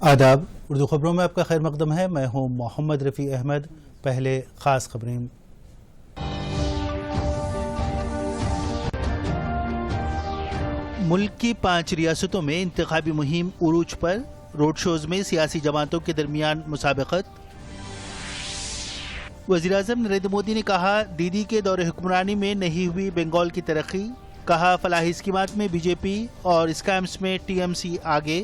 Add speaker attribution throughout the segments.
Speaker 1: आदाब। उर्दू खबरों में आपका खैर मकदम है। मैं हूं मोहम्मद रफ़ी अहमद। पहले ख़ास खबरें। मुल्क की 5 रियासतों में इंतखाबी मुहिम उरूज पर, रोड शोज़ में सियासी जमातों के दरमियान मुसाबकत। वज़ीर-ए-आज़म नरेंद्र मोदी ने कहा, दीदी के दौरे हुक्मरानी में नहीं हुई बंगाल की तरक्की। कहा, फलाही स्कीमात में बीजेपी और स्कैम्स में टीएमसी आगे।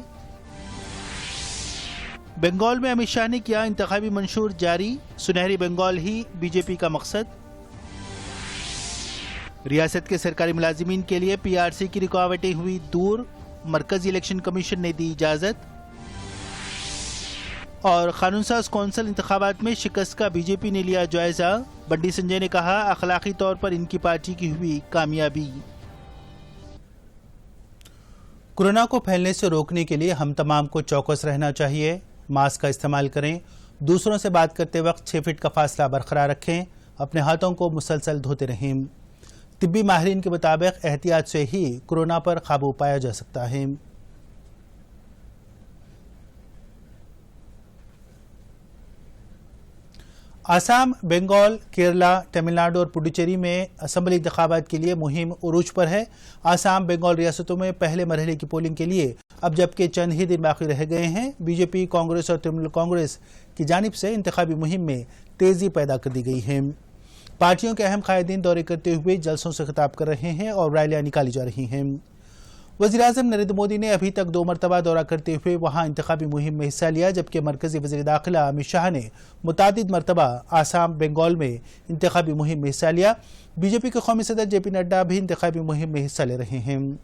Speaker 1: बंगाल में अमित शाह ने किया इंतखाबी मंशूर जारी, सुनहरी बंगाल ही बीजेपी का मकसद। रियासत के सरकारी मुलाजिमीन के लिए पीआरसी की रुकावटें हुई दूर, मरकजी इलेक्शन कमीशन ने दी इजाजत। और कानून साज कौंसिल इंतखाबात में शिकस्त का बीजेपी ने लिया जायजा। बंडी संजय ने कहा, अखलाकी तौर पर इनकी पार्टी की हुई कामयाबी। कोरोना को फैलने से रोकने के लिए हम तमाम को चौकस रहना चाहिए। मास्क का इस्तेमाल करें, दूसरों से बात करते वक्त 6 फीट का फासला बरकरार रखें, अपने हाथों को मुसलसल धोते रहें। तिब्बी माहिरीन के मुताबिक एहतियात से ही कोरोना पर काबू पाया जा सकता है। आसाम, बंगाल, केरला, तमिलनाडु और पुडुचेरी में असम्बली इंतखाबात के लिए मुहिम उरूज पर है। आसाम, बंगाल रियासतों में पहले मरहले की पोलिंग के लिए अब जबकि चंद ही दिन बाकी रह गए हैं। बीजेपी, कांग्रेस और तृणमूल कांग्रेस की जानिब से इंतखाबी मुहिम में तेजी पैदा कर दी गई है। पार्टियों के अहम कायदीन दौरे करते हुए जलसों से खिताब कर रहे हैं और रैलियां निकाली जा रही हैं। वज़ीर-ए-आज़म नरेंद्र मोदी ने अभी तक 2 मरतबा दौरा करते हुए वहां इंतखाबी मुहिम में हिस्सा लिया, जबकि मरकजी वज़ीर दाखिला अमित शाह ने मुतादिद मरतबा आसाम, बंगाल में इंतखाबी मुहिम में हिस्सा लिया। बीजेपी के कौमी सदर जेपी नड्डा भी इंतखाबी मुहिम में हिस्सा ले रहे हैं।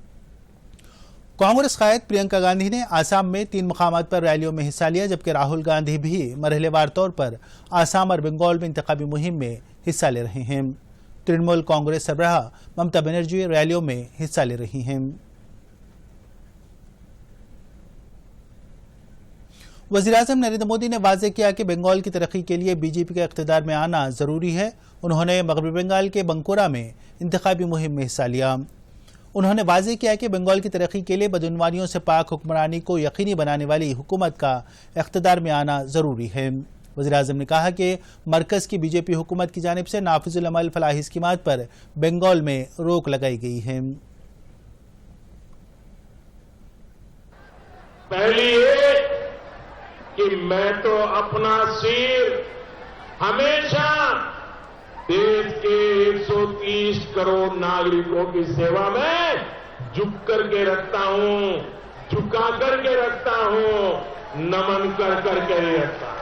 Speaker 1: कांग्रेस कायद प्रियंका गांधी ने आसाम में 3 मकामात पर रैलियों में हिस्सा लिया, जबकि राहुल गांधी भी मरहलेवार तौर पर आसाम और बंगाल में इंतखाबी मुहिम में हिस्सा ले रहे हैं। तृणमूल कांग्रेस सरबराह ममता बनर्जी रैलियों में हिस्सा ले रही हैं। वज़ीर-ए-आज़म नरेंद्र मोदी ने वाज़ेह किया कि बंगाल की तरक्की के लिए बीजेपी के इक़्तिदार में आना ज़रूरी है। उन्होंने मग़रबी बंगाल के बंकुरा में इंतखाबी मुहिम में हिस्सा लिया। उन्होंने वाज़ेह किया कि बंगाल की तरक्की के लिए बदउनवानियों से पाक हुक्मरानी को यकीनी बनाने वाली हुकूमत का इक़्तिदार में आना ज़रूरी है। वज़ीर-ए-आज़म ने कहा कि मरकज़ की बीजेपी हुकूमत की जानिब से नाफिजुल अमल फलाही स्कीमात पर बंगाल में रोक लगाई गई है।
Speaker 2: पहली है कि मैं तो अपना सिर हमेशा देश के 130 करोड़ नागरिकों की सेवा में झुक करके रखता हूं, झुका करके रखता हूं, नमन कर करके रखता हूं।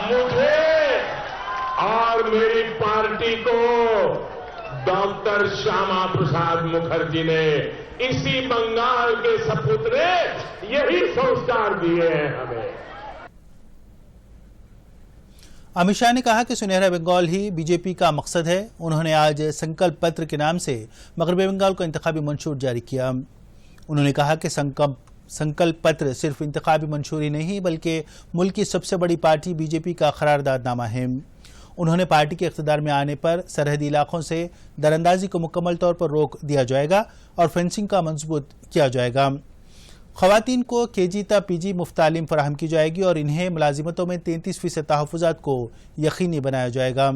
Speaker 2: मुझे और मेरी पार्टी को डॉक्टर श्यामा प्रसाद मुखर्जी ने, इसी बंगाल के सपूत ने यही संस्कार दिए हैं हमें।
Speaker 1: अमित शाह ने कहा कि सुनहरा बंगाल ही बीजेपी का मकसद है। उन्होंने आज संकल्प पत्र के नाम से मगरबी बंगाल को इंतखाबी मंशूर जारी किया। उन्होंने कहा कि संकल्प पत्र सिर्फ इंतखाबी मंशूरी नहीं बल्कि मुल्क की सबसे बड़ी पार्टी बीजेपी का करारदादनामा है। उन्होंने पार्टी के इक़्तिदार में आने पर सरहदी इलाकों से दरअंदाजी को मुकम्मल तौर पर रोक दिया जाएगा और फेंसिंग का मजबूत किया जाएगा। ख़वातीन को केजी ता पीजी मुफ्त तालीम फराहम की जाएगी और इन्हें मुलाजिमतों में 33% तहफ़्फ़ुज़ात को यकीनी बनाया जाएगा।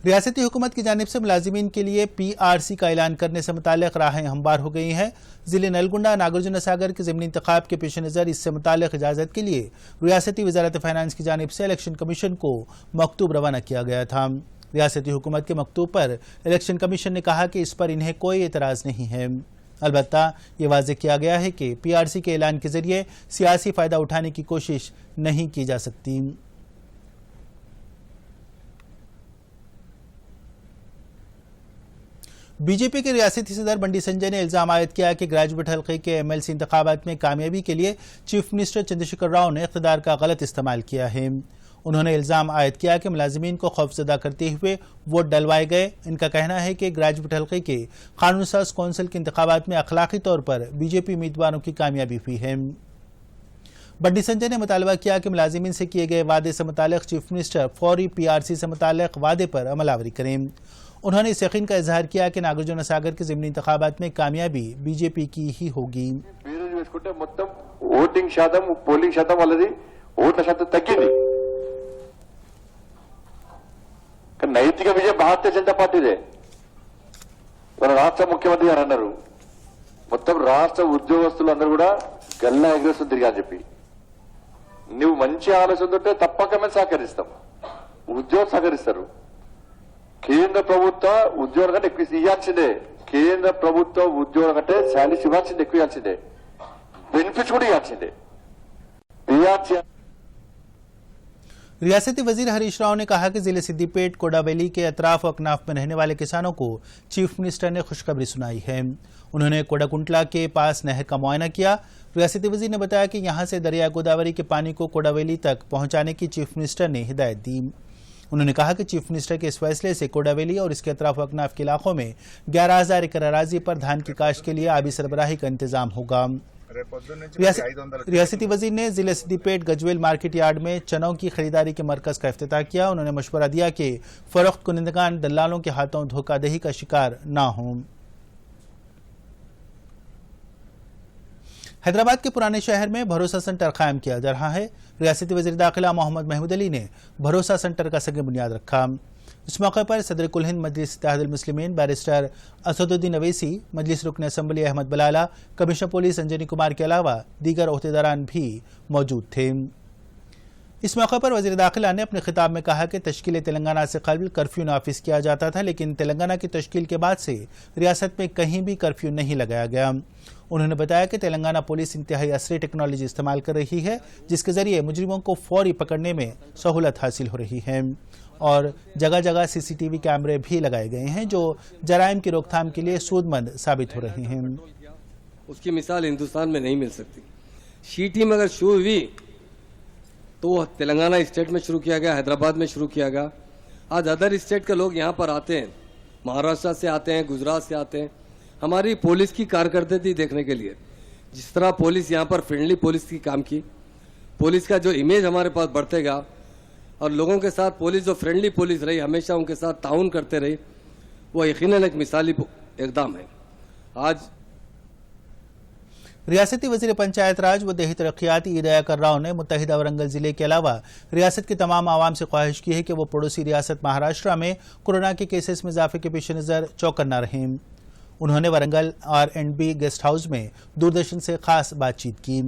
Speaker 1: रियासती हुकूमत की जानिब से मुलाजिमीन के लिए पीआरसी का ऐलान करने से मुताल्लिक़ राहें हमवार हो गई हैं। ज़िले नलगुंडा, नागार्जुन सागर के ज़मीनी इंतखाब के पेश नज़र इससे मुताल्लिक़ इजाज़त के लिए रियासती वज़ारत फ़ाइनेंस की जानिब से इलेक्शन कमीशन को मकतूब रवाना किया गया था। रियासती हुकूमत के मकतूब पर इलेक्शन कमीशन ने कहा कि इस पर इन्हें कोई एतराज़ नहीं है। अलबत्ता ये वाज़ेह किया गया है कि पीआरसी के ऐलान के ज़रिए सियासी फ़ायदा उठाने की कोशिश नहीं की जा सकती। बीजेपी के रियासती सदर बंडी संजय ने इल्ज़ाम आयद किया कि ग्रेजुएट हल्के के एमएलसी इंतखाबात में कामयाबी के लिए चीफ मिनिस्टर चंद्रशेखर राव ने इक़्तिदार का गलत इस्तेमाल किया है। उन्होंने इल्ज़ाम आयद किया कि मुलाजिमीन को खौफजदा करते हुए वोट डलवाए गए। इनका कहना है कि ग्रेजुएट हल्के के कानून साज कौंसिल के इंतखाबात में अखलाकी तौर पर बीजेपी उम्मीदवारों की कामयाबी हुई है। बंडी संजय ने मुतालबा किया कि मुलाजिमीन से किए गए वादे से मुतालिक चीफ मिनिस्टर फौरी पीआरसी से मुतालिक वादे पर अमलावरी करें। انہوں نے اس یقین کا اظہار کیا کہ ناگرجن ساگر کے ضمنی انتخابات میں کامیابی بی جے پی کی ہی ہوگی.
Speaker 3: మొత్తం ఓటింగ్ శాతం పోలింగ్ శాతం వాళ్ళది ఓట్ల శాతం తగ్గింది. కానీ నైతిక విజయం భారతీయ జనతా పార్టీదే. మన రాష్ట్ర ముఖ్యమంత్రి గారు అన్నారు మొత్తం రాష్ట్ర ఉద్యోగస్తులు అందరూ కూడా గల్లా ఎగరేస్తుంది తిరిగి అని చెప్పి. నువ్వు మంచి ఆలోచన ఉంటే తప్పక మేము సహకరిస్తాం. ఉద్యోగం సహకరిస్తారు. కేంద్ర ప్రభుత్వ ఉద్యోగం కంటే ఎక్కువ ఇవ్వాల్సిందే. కేంద్ర ప్రభుత్వ ఉద్యోగం కంటే శాలరీస్ ఇవ్వాల్సిందే, ఎక్కువ ఇవ్వాల్సిందే. बेनिफिट కూడా ఇవ్వాల్సిందే.
Speaker 1: रियासती वजीर हरीश राव ने कहा कि जिले सिद्दीपेट कोडावैली के अतराफ और अकनाफ में रहने वाले किसानों को चीफ मिनिस्टर ने खुशखबरी सुनाई है. उन्होंने कोडाकुंटला के पास नहर का मुआयना किया. रियासती वजीर ने बताया कि यहां से दरिया गोदावरी के पानी को कोडावैली तक पहुंचाने की चीफ मिनिस्टर ने हिदायत दी. उन्होंने कहा कि चीफ मिनिस्टर के इस फैसले से कोडावैली और इसके अतराफ अकनाफ के इलाकों में 11,000 एकड़ अराजी पर धान की काश्त के लिए आबी सरबराही का इंतजाम होगा. रियासती वजीर ने जिले सिद्दीपेट गजवेल मार्केट यार्ड में चनों की खरीदारी के मरकज का इफ्तिताह किया. उन्होंने मशवरा दिया कि फरोख्त कुनिंदगान दलालों के हाथों धोखाधड़ी का शिकार न हों. हैदराबाद के पुराने शहर में भरोसा सेंटर कायम किया जा रहा है. रियासती वजीर दाखिला मोहम्मद महमूद अली ने भरोसा सेंटर का संग बुनियाद रखा. इस मौके पर सदर कुल हिंद मजलिस इत्तेहादुल मुस्लिमीन बैरिस्टर असदुद्दीन अवैसी, मजलिस रुकन assembly Ahmed Balala, commissioner police Anjani Kumar के अलावा दीगर ओहदेदारान भी मौजूद थे. इस मौके पर वजीर दाखिला ने अपने खिताब में कहा कि तश्कील तेलंगाना से कबल कर्फ्यू नाफिज किया जाता था, लेकिन तेलंगाना की तश्कील के बाद से रियासत में कहीं भी कर्फ्यू नहीं लगाया गया. उन्होंने बताया कि तेलंगाना पुलिस इंतहाई असरी टेक्नोलॉजी इस्तेमाल कर रही है, जिसके जरिए मुजरिमों को फौरी पकड़ने में सहूलत हासिल हो रही है. और जगह जगह सीसीटीवी कैमरे भी लगाए गए हैं जो जराइम की रोकथाम के लिए सूदमंद साबित हो रहे हैं.
Speaker 4: उसकी मिसाल हिंदुस्तान में नहीं मिल सकती. शीटी में अगर शुरू हुई तो तेलंगाना स्टेट में शुरू किया गया, हैदराबाद में शुरू किया गया. आज अदर स्टेट के लोग यहाँ पर आते हैं, महाराष्ट्र से आते हैं, गुजरात से आते हैं, हमारी पुलिस की कारकर्दगी देखने के लिए. जिस तरह पुलिस यहाँ पर फ्रेंडली पुलिस की काम की, पुलिस का जो इमेज हमारे पास बढ़ते गया और लोगों के साथ पुलिस जो फ्रेंडली पुलिस रही, हमेशा उनके साथ ताउन करते रही, वो यकीनन एक मिसाली इक़दाम है. आज
Speaker 1: रियासती वजीर पंचायत राज व देही तरक्यात ई दयाकर राव ने मुत्तहिदा वरंगल जिले के अलावा रियासत की तमाम आवाम से ख्वाहिश की है कि वो पड़ोसी रियासत महाराष्ट्र में कोरोना के केसेस में इजाफे के पेश नज़र चौकन्ना रहें. उन्होंने वरंगल R&B गेस्ट हाउस में दूरदर्शन से खास बातचीत की.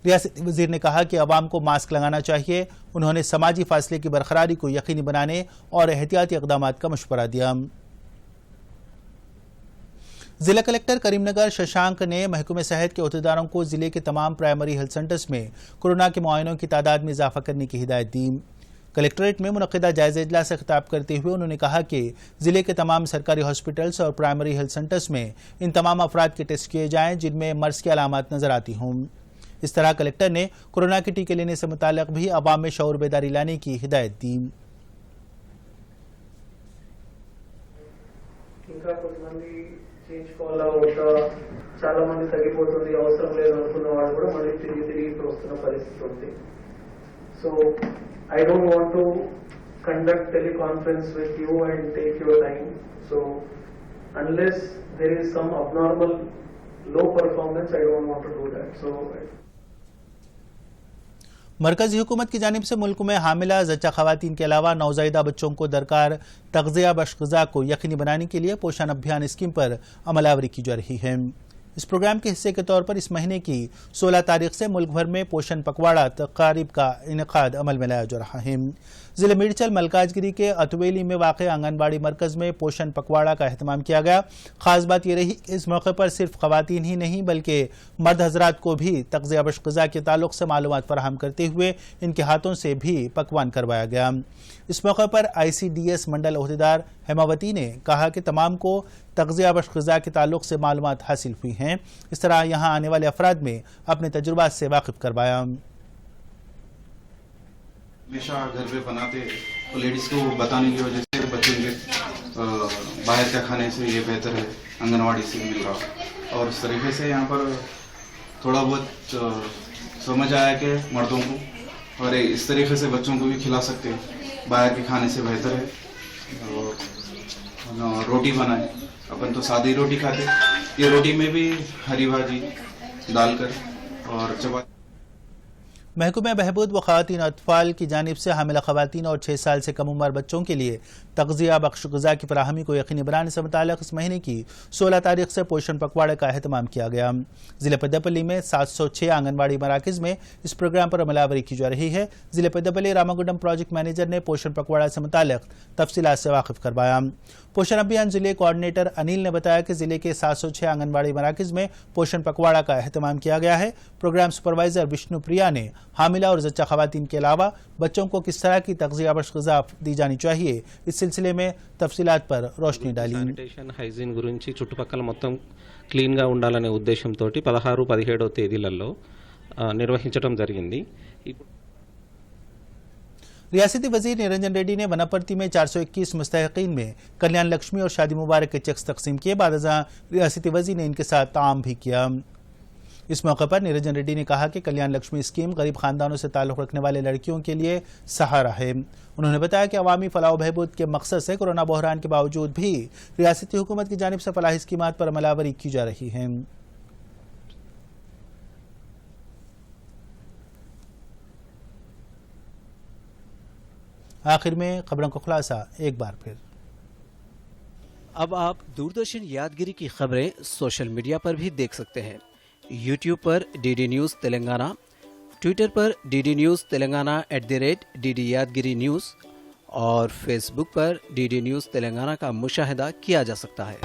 Speaker 1: रियासती वजीर ने कहा कि अवाम को मास्क लगाना चाहिए. उन्होंने समाजी फासले की बरकरारी को यकीनी बनाने और एहतियाती इक़दाम का मशवरा दिया. जिला कलेक्टर करीमनगर शशांक ने महकमे सेहत के अहदेदारों को जिले के तमाम प्राइमरी हेल्थ सेंटर्स में कोरोना के मुआयनों की तादाद में इजाफा करने की हिदायत दी. कलेक्ट्रेट में मुनक़िदा जायज़ा इजलास से खिताब करते हुए उन्होंने कहा कि जिले के तमाम सरकारी हॉस्पिटल्स और प्राइमरी हेल्थ सेंटर्स में इन तमाम अफराद के टेस्ट किए जाएँ जिनमें मर्ज़ की अलामत नज़र आती हों. इस तरह कलेक्टर ने कोरोना के टीके लेने से मुताल्लिक़ भी अवाम में शऊर बेदारी लाने की हिदायत दी.
Speaker 5: చేయించుకోవాలా వద్దా, చాలా మంది తగ్గిపోతుంది, అవసరం లేదు అనుకున్న వాళ్ళు కూడా మళ్ళీ తిరిగి ఇప్పుడు వస్తున్న పరిస్థితి ఉంది. So I don't want to conduct teleconference with you and take your time. So unless there is some abnormal low performance, I don't want to do that. So
Speaker 1: मरकजी हुकूमत की जानिब से मुल्क में हामिला ज़च्चा ख़वातीन के अलावा नौज़ायदा बच्चों को दरकार तग़ज़िया बख्श ग़िज़ा को यकीनी बनाने के लिए पोषण अभियान स्कीम पर अमलावरी की जा रही है. इस प्रोग्राम के हिस्से के तौर पर इस महीने की 16 तारीख से मुल्क भर में पोषण पखवाड़ा तक़ारीब का इनेकाद अमल में लाया जा रहा है. ज़िले मिर्चल मलकाजगिरी के अतवेली में वाक़ आंगनबाड़ी मरकज़ में पोषण पखवाड़ा का अहतमाम किया गया. ख़ास बात यह रही कि इस मौके पर सिर्फ ख़वातीन ही नहीं बल्कि मर्द हज़रात को भी तग़ज़िया बख्श ग़िज़ा के ताल्लुक़ से मालूमात फ़राहम करते हुए इनके हाथों से भी पकवान करवाया गया. इस मौके पर ICDS मंडल ओहदेदार हेमावती ने कहा कि तमाम को तग़ज़िया बख्श ग़िज़ा के ताल्लुक़ से मालूमात हासिल हुई हैं. इस तरह यहाँ आने वाले अफराद में अपने तजुर्बात से वाकिफ़ करवाया.
Speaker 6: हमेशा घर पे बनाते तो लेडीज़ को बताने की वजह से बच्चों के बाहर का खाने से ये बेहतर है, आंगनवाड़ी से मिल रहा. और इस तरीके से यहाँ पर थोड़ा बहुत समझ आया कि मर्दों को और इस तरीके से बच्चों को भी खिला सकते हैं, बाहर के खाने से बेहतर है. रोटी बनाए। अपन तो सादी रोटी खाते, ये रोटी में भी हरी भाजी डालकर और चपाती।
Speaker 1: महकमा बहबूद व ख़वातीन अतफ़ाल की जानिब से हामिला ख़वातीन और 6 साल से कम उम्र बच्चों के लिए तग़ज़िया बख्श ग़िज़ा की फराहमी को यकीनी बनाने से मुताल्लिक़ इस महीने की 16 तारीख से पोषण पखवाड़े का अहतमाम किया गया। ज़िले पेद्दापल्ली में 706 आंगनबाड़ी मराकज़ में इस प्रोग्राम पर अमलावरी की जा रही है। ज़िले पेद्दापल्ली रामागुंडम प्रोजेक्ट मैनेजर ने पोषण पखवाड़ा से मुताल्लिक़ तफसीलात से वाकिफ़ करवाया। पोषण अभियान ज़िले कोऑर्डिनेटर अनिल ने बताया कि ज़िले के 706 आंगनबाड़ी मराकज़ में पोषण पखवाड़ा का अहतमाम किया गया है। प्रोग्राम सुपरवाइज़र विष्णु प्रिया ने हामिला और ज़च्चा ख़वातीन के अलावा बच्चों को किस तरह की तग़ज़िया बख्श ग़िज़ा दी जानी चाहिए, इस सिलसिले में तफसीलात पर रोशनी डाली।
Speaker 7: శానిటేషన్ హైజీన్ గురించి చుట్టుపక్కల మొత్తం క్లీన్గా ఉండాలనే ఉద్దేశంతో 16-17 తేదీలలో నిర్వహించడం జరిగింది।
Speaker 1: रियासती वजीर निरंजन रेड्डी ने वनापर्ती में 421 मुस्तहिकीन में कल्याण लक्ष्मी और शादी मुबारक के चेक्स तकसीम किए। बाद रियासती वजीर ने इनके साथ ताम भी किया। इस मौके पर निरंजन रेड्डी ने कहा कि कल्याण लक्ष्मी स्कीम गरीब खानदानों से ताल्लुक़ रखने वाले लड़कियों के लिए सहारा है। उन्होंने बताया कि अवामी फलाह बहबूद के मकसद से कोरोना बहरान के बावजूद भी रियासती हुकूमत की जानिब से फलाही स्कीमात पर अमलावरी की जा रही है। आखिर में खबरों का खुलासा एक बार फिर।
Speaker 8: अब आप दूरदर्शन यादगिरी की खबरें सोशल मीडिया पर भी देख सकते हैं। यूट्यूब पर डीडी न्यूज़ तेलंगाना, ट्विटर पर डीडी न्यूज़ तेलंगाना @DD यादगिरी न्यूज़ और फेसबुक पर डीडी न्यूज़ तेलंगाना का मुशाहिदा किया जा सकता है।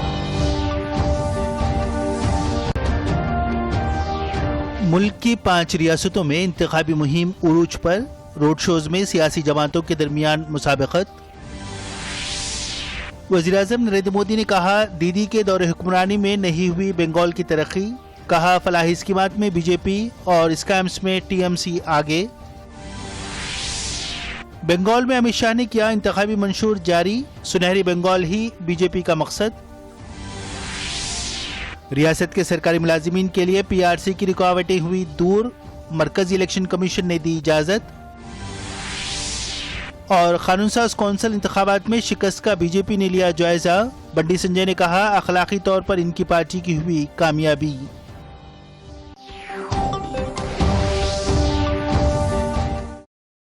Speaker 1: मुल्क की 5 रियासतों में इंतखाबी मुहिम उरूज पर, रोड शोज में सियासी जमातों के दरमियान मुसाबकत। वज़ीर-ए-आज़म नरेंद्र मोदी ने कहा दीदी के दौरे हुक्मरानी में नहीं हुई बंगाल की तरक्की। कहा फलाही स्कीमात में बीजेपी और स्कैम्स में टीएमसी आगे। बंगाल में अमित शाह ने किया इंतखाबी मंशूर जारी, सुनहरी बंगाल ही बीजेपी का मकसद। रियासत के सरकारी मुलाजिमीन के लिए पीआरसी की रुकावटें हुई दूर, मरकजी इलेक्शन कमीशन ने दी इजाजत। और कानून साज कौंसिल इंतखाबात में शिकस्त का बीजेपी ने लिया जायजा। बंडी संजय ने कहा अखलाकी तौर पर इनकी पार्टी की हुई कामयाबी।